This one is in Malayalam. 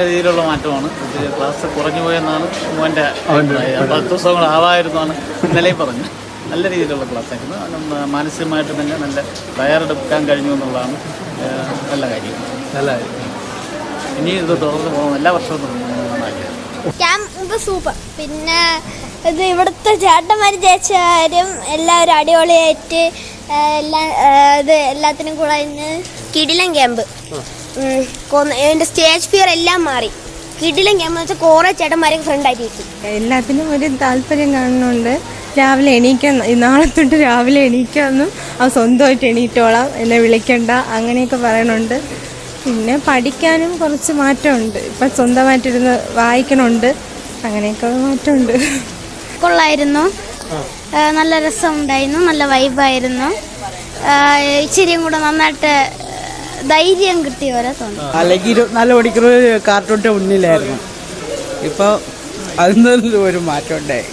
രീതിയിലുള്ള മാറ്റമാണ്. ക്ലാസ് കുറഞ്ഞു പോയെന്നാണ് മോൻ്റെ 10 ദിവസങ്ങളാവായിരുന്നാണ് ഇന്നലെയും പറഞ്ഞു. നല്ല രീതിയിലുള്ള ക്ലാസ്സായിരുന്നു. മാനസികമായിട്ട് തന്നെ നല്ല തയ്യാറെടുക്കാൻ കഴിഞ്ഞു എന്നുള്ളതാണ് നല്ല കാര്യം. ഇനി ഇത് തുടർന്ന് പോകണം, എല്ലാ വർഷവും ക്യാമ്പ് സൂപ്പർ. പിന്നെ ഇത് ഇവിടുത്തെ ചേട്ടന്മാർ ചേച്ചിമാരും എല്ലാവരും അടിപൊളിയായിട്ട് എല്ലാത്തിനും കൂടെ കിടിലൻ ക്യാമ്പ്. എൻ്റെ സ്റ്റേജ് ഫിയർ എല്ലാം മാറി. കിടിലൻ ക്യാമ്പ് എന്ന് വെച്ചാൽ കുറേ ചേട്ടന്മാരൊക്കെ ഫ്രണ്ടായിട്ട് കിട്ടി. എല്ലാത്തിനും ഒരു താല്പര്യം കാണുന്നുണ്ട്. രാവിലെ എണീക്കാൻ, നാളെ തൊട്ട് രാവിലെ എണീക്കാമെന്നും സ്വന്തമായിട്ട് എണീറ്റോളാം, എന്നെ വിളിക്കണ്ട, അങ്ങനെയൊക്കെ പറയണുണ്ട്. പിന്നെ പഠിക്കാനും കുറച്ച് മാറ്റമുണ്ട്. ഇപ്പം സ്വന്തമായിട്ടിരുന്ന് വായിക്കണുണ്ട്, അങ്ങനെയൊക്കെ മാറ്റമുണ്ട്. കൊള്ളായിരുന്നു, നല്ല രസമുണ്ടായിരുന്നു, നല്ല വൈബായിരുന്നു. ഇച്ചിരിയും കൂടെ നന്നായിട്ട് ധൈര്യം കിട്ടിയ പോലെ തോന്നി. അല്ലെങ്കിൽ 24 മണിക്കൂർ കാർട്ടൂണിൻ്റെ മുന്നിലായിരുന്നു. ഇപ്പോൾ അതിൽ ഒരു മാറ്റം ഉണ്ടായി.